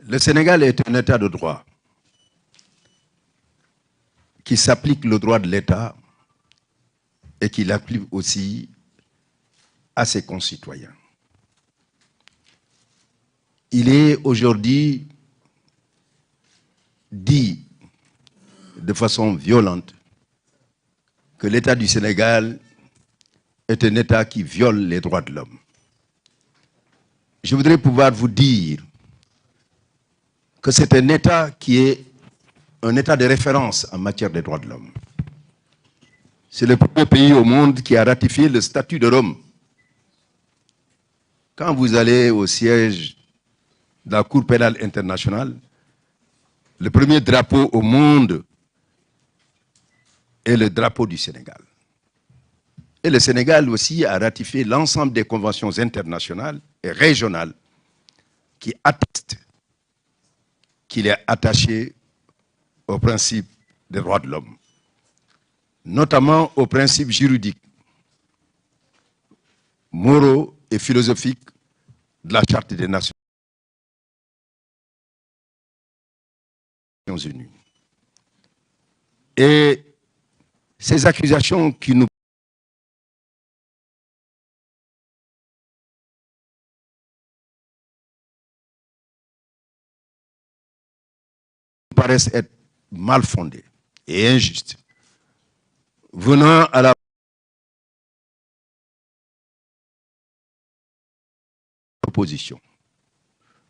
Le Sénégal est un État de droit qui s'applique le droit de l'État et qui l'applique aussi à ses concitoyens. Il est aujourd'hui dit de façon violente que l'État du Sénégal est un État qui viole les droits de l'homme. Je voudrais pouvoir vous dire que c'est un État qui est un État de référence en matière des droits de l'homme. C'est le premier pays au monde qui a ratifié le statut de Rome. Quand vous allez au siège de la Cour pénale internationale, le premier drapeau au monde est le drapeau du Sénégal. Et le Sénégal aussi a ratifié l'ensemble des conventions internationales et régionales qui attestent qu'il est attaché au principe des droits de l'homme, notamment aux principes juridiques, moraux et philosophiques de la Charte des Nations Unies. Et ces accusations qui nous paraissent être mal fondées et injustes, venant à la opposition,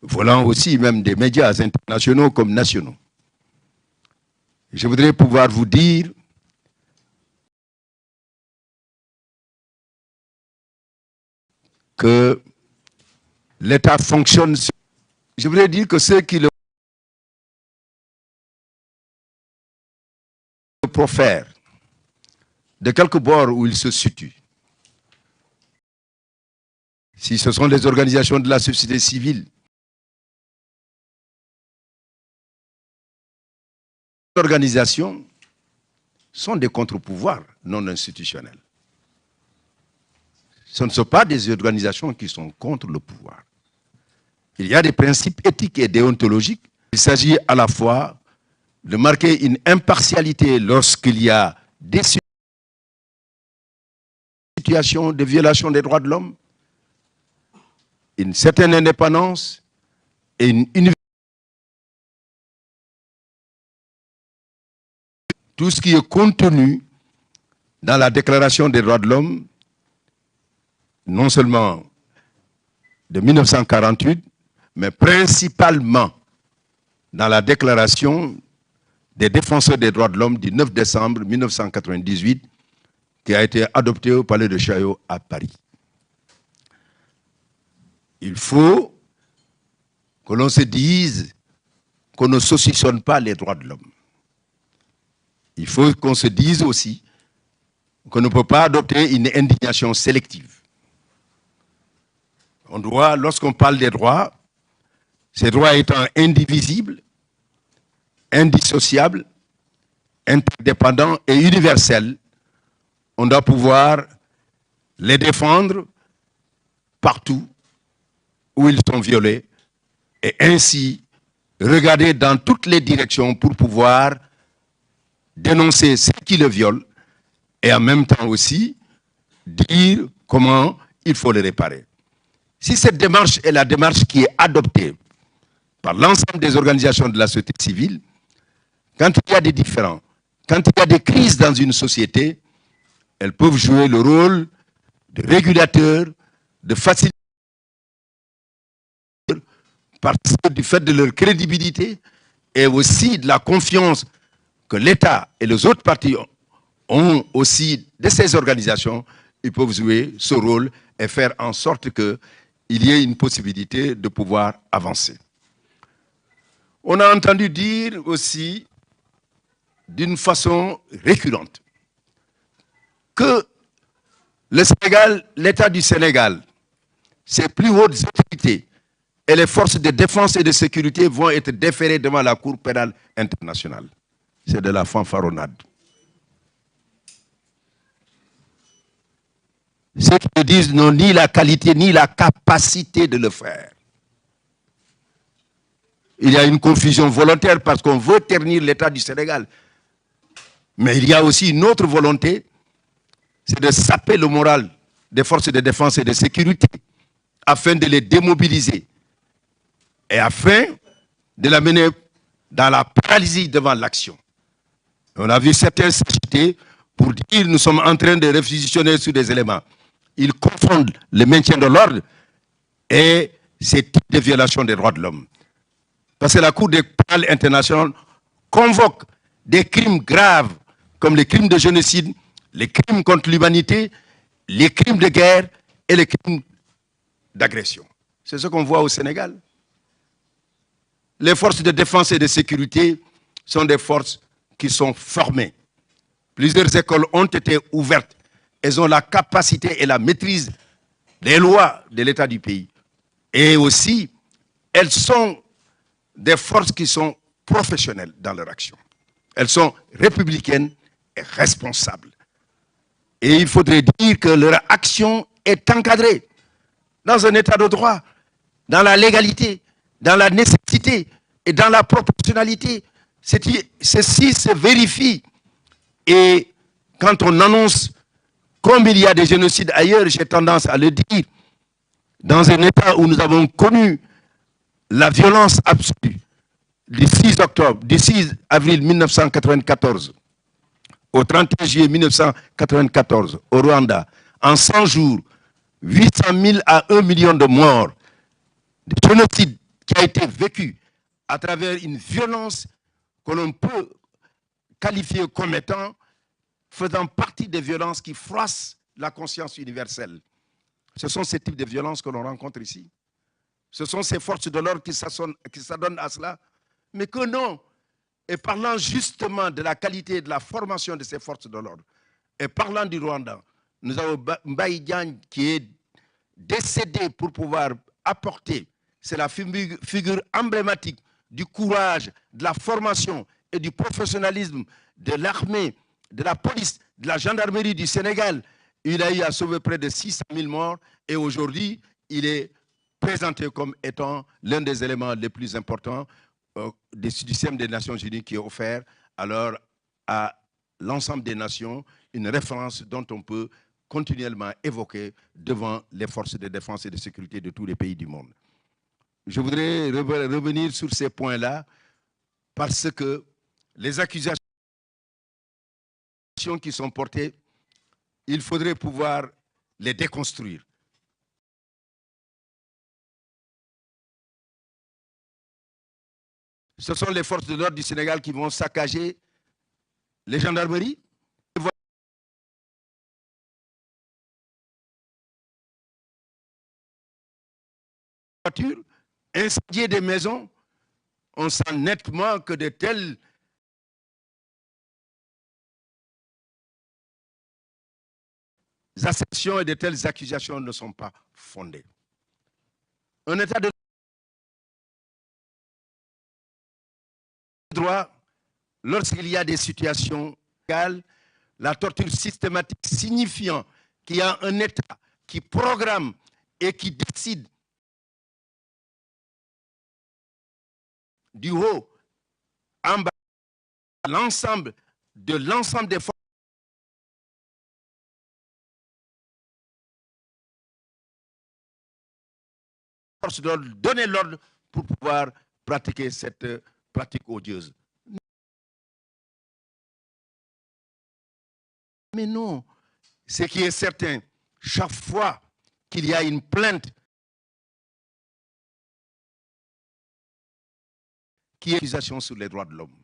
volant aussi même des médias internationaux comme nationaux. Je voudrais pouvoir vous dire que l'État fonctionne. Je voudrais dire que ceux qui le profèrent, de quelque bord où ils se situent, si ce sont les organisations de la société civile, les organisations sont des contre-pouvoirs non institutionnels. Ce ne sont pas des organisations qui sont contre le pouvoir. Il y a des principes éthiques et déontologiques. Il s'agit à la fois de marquer une impartialité lorsqu'il y a des situations de violation des droits de l'homme, une certaine indépendance et une tout ce qui est contenu dans la Déclaration des droits de l'homme, non seulement de 1948, mais principalement dans la Déclaration des défenseurs des droits de l'homme du 9 décembre 1998, qui a été adoptée au Palais de Chaillot à Paris. Il faut que l'on se dise qu'on ne saucissonne pas les droits de l'homme. Il faut qu'on se dise aussi qu'on ne peut pas adopter une indignation sélective. On doit, lorsqu'on parle des droits, ces droits étant indivisibles, indissociables, interdépendants et universels, on doit pouvoir les défendre partout où ils sont violés et ainsi regarder dans toutes les directions pour pouvoir dénoncer ceux qui le violent et en même temps aussi dire comment il faut les réparer. Si cette démarche est la démarche qui est adoptée par l'ensemble des organisations de la société civile, quand il y a des différends, quand il y a des crises dans une société, elles peuvent jouer le rôle de régulateurs, de facilitateurs, parce que du fait de leur crédibilité et aussi de la confiance que l'État et les autres partis ont aussi de ces organisations, ils peuvent jouer ce rôle et faire en sorte qu'il y ait une possibilité de pouvoir avancer. On a entendu dire aussi, d'une façon récurrente, que le Sénégal, l'État du Sénégal, ses plus hautes autorités et les forces de défense et de sécurité vont être déférées devant la Cour pénale internationale. C'est de la fanfaronnade. Ceux qui le disent n'ont ni la qualité ni la capacité de le faire. il y a une confusion volontaire parce qu'on veut ternir l'État du Sénégal. Mais il y a aussi une autre volonté, c'est de saper le moral des forces de défense et de sécurité afin de les démobiliser et afin de la mener dans la paralysie devant l'action. On a vu certains s'agiter pour dire nous sommes en train de réquisitionner sur des éléments. Ils confondent le maintien de l'ordre et ces types de violations des droits de l'homme. Parce que la Cour pénale internationale convoque des crimes graves comme les crimes de génocide, les crimes contre l'humanité, les crimes de guerre et les crimes d'agression. C'est ce qu'on voit au Sénégal. Les forces de défense et de sécurité sont des forces qui sont formées. Plusieurs écoles ont été ouvertes. Elles ont la capacité et la maîtrise des lois de l'État du pays. Et aussi, elles sont des forces qui sont professionnelles dans leur action. Elles sont républicaines et responsables. Et il faudrait dire que leur action est encadrée dans un état de droit, dans la légalité, dans la nécessité et dans la proportionnalité. Ceci se vérifie. Et quand on annonce comme il y a des génocides ailleurs, j'ai tendance à le dire, dans un état où nous avons connu la violence absolue du 6 avril 1994 au 31 juillet 1994 au Rwanda, en 100 jours, 800 000 à 1 million de morts, de génocide qui a été vécu à travers une violence que l'on peut qualifier comme étant faisant partie des violences qui froissent la conscience universelle. Ce sont ces types de violences que l'on rencontre ici. Ce sont ces forces de l'ordre qui s'adonnent à cela. Mais que non. Et parlant justement de la qualité et de la formation de ces forces de l'ordre, et parlant du Rwanda, nous avons Mbaye Diagne qui est décédé pour pouvoir apporter, c'est la figure emblématique du courage, de la formation et du professionnalisme de l'armée, de la police, de la gendarmerie du Sénégal. Il a eu à sauver près de 600 000 morts et aujourd'hui, il est présenté comme étant l'un des éléments les plus importants du système des Nations Unies qui est offert alors à l'ensemble des nations, une référence dont on peut continuellement évoquer devant les forces de défense et de sécurité de tous les pays du monde. Je voudrais revenir sur ces points-là parce que les accusations qui sont portées, il faudrait pouvoir les déconstruire. Ce sont les forces de l'ordre du Sénégal qui vont saccager les gendarmeries, les voitures, incendier des maisons. On sent nettement que de telles assertions et de telles accusations ne sont pas fondées. Un état de droit, lorsqu'il y a des situations légales, la torture systématique signifiant qu'il y a un État qui programme et qui décide du haut en bas l'ensemble des forces de donner l'ordre pour pouvoir pratiquer cette pratique odieuse. Mais non, ce qui est certain, chaque fois qu'il y a une plainte qui est accusation sur les droits de l'homme,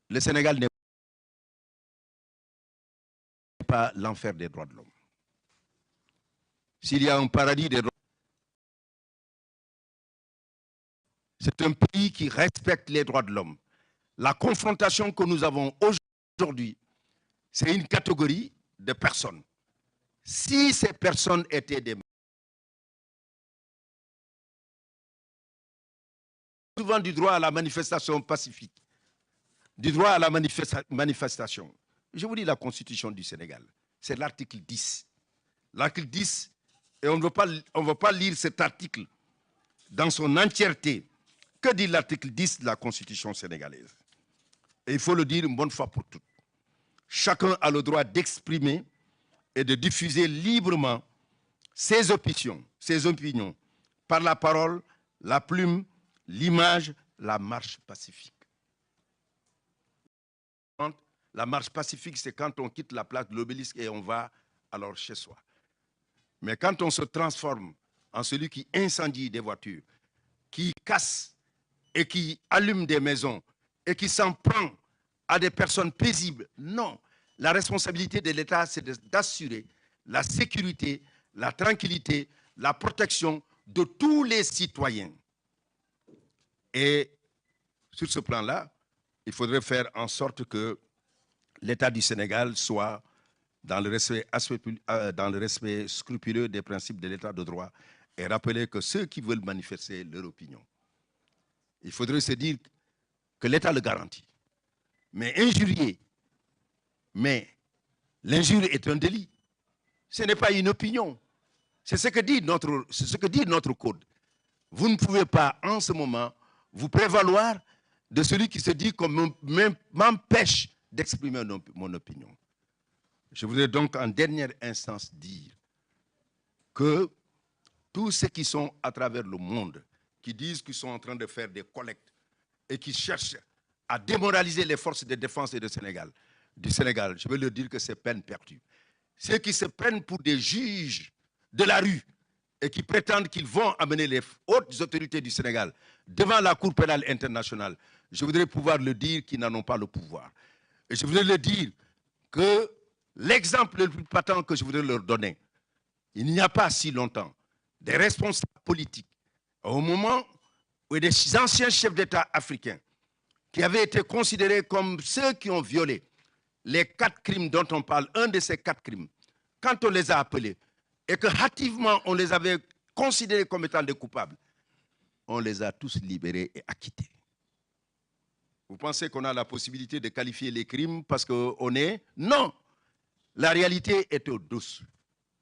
le Sénégal n'est pas l'enfer des droits de l'homme. S'il y a un paradis des droits, c'est un pays qui respecte les droits de l'homme. La confrontation que nous avons aujourd'hui, c'est une catégorie de personnes. Si ces personnes étaient des souvent du droit à la manifestation pacifique, du droit à la manifestation. Je vous lis la Constitution du Sénégal. C'est l'article 10. L'article 10, et on ne veut pas lire cet article dans son entièreté. Que dit l'article 10 de la Constitution sénégalaise? Et il faut le dire une bonne fois pour toutes. Chacun a le droit d'exprimer et de diffuser librement ses opinions, par la parole, la plume, l'image, la marche pacifique. La marche pacifique, c'est quand on quitte la place de l'Obélisque et on va alors chez soi. Mais quand on se transforme en celui qui incendie des voitures, qui casse et qui allume des maisons et qui s'en prend à des personnes paisibles, non. La responsabilité de l'État, c'est d'assurer la sécurité, la tranquillité, la protection de tous les citoyens. Et sur ce plan-là, il faudrait faire en sorte que l'État du Sénégal soit dans le respect scrupuleux des principes de l'État de droit et rappeler que ceux qui veulent manifester leur opinion, il faudrait se dire que l'État le garantit. Mais injurier, mais l'injure est un délit. Ce n'est pas une opinion. C'est ce que dit notre code. Vous ne pouvez pas, en ce moment, vous prévaloir de celui qui se dit qu'on m'empêche d'exprimer mon opinion. Je voudrais donc en dernière instance dire que tous ceux qui sont à travers le monde, qui disent qu'ils sont en train de faire des collectes et qui cherchent à démoraliser les forces de défense du Sénégal, je veux leur dire que c'est peine perdue. Ceux qui se prennent pour des juges de la rue et qui prétendent qu'ils vont amener les hautes autorités du Sénégal devant la Cour pénale internationale, je voudrais pouvoir le dire qu'ils n'en ont pas le pouvoir. Et je voudrais leur dire que l'exemple le plus patent que je voudrais leur donner, il n'y a pas si longtemps, des responsables politiques, au moment où des anciens chefs d'État africains qui avaient été considérés comme ceux qui ont violé les 4 crimes dont on parle, un de ces 4 crimes, quand on les a appelés et que hâtivement on les avait considérés comme étant des coupables, on les a tous libérés et acquittés. Vous pensez qu'on a la possibilité de qualifier les crimes parce qu'on est... Non! La réalité est au-dessus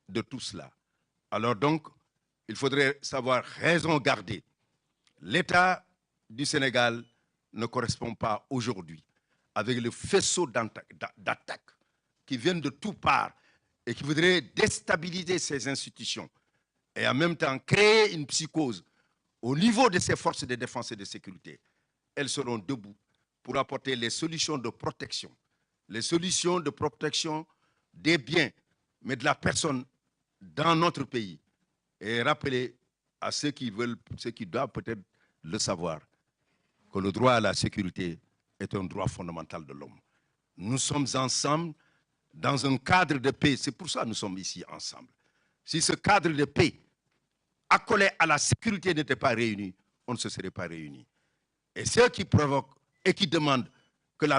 de tout cela. Alors donc, il faudrait savoir raison garder. L'État du Sénégal ne correspond pas aujourd'hui avec le faisceau d'attaques qui viennent de toutes parts et qui voudraient déstabiliser ces institutions et en même temps créer une psychose au niveau de ces forces de défense et de sécurité. Elles seront debout pour apporter les solutions de protection des biens, mais de la personne dans notre pays. Et rappeler à ceux qui doivent peut-être le savoir, que le droit à la sécurité est un droit fondamental de l'homme. Nous sommes ensemble dans un cadre de paix. C'est pour ça que nous sommes ici ensemble. Si ce cadre de paix accolé à la sécurité n'était pas réuni, on ne se serait pas réunis. Et ceux qui provoquent et qui demandent que la loi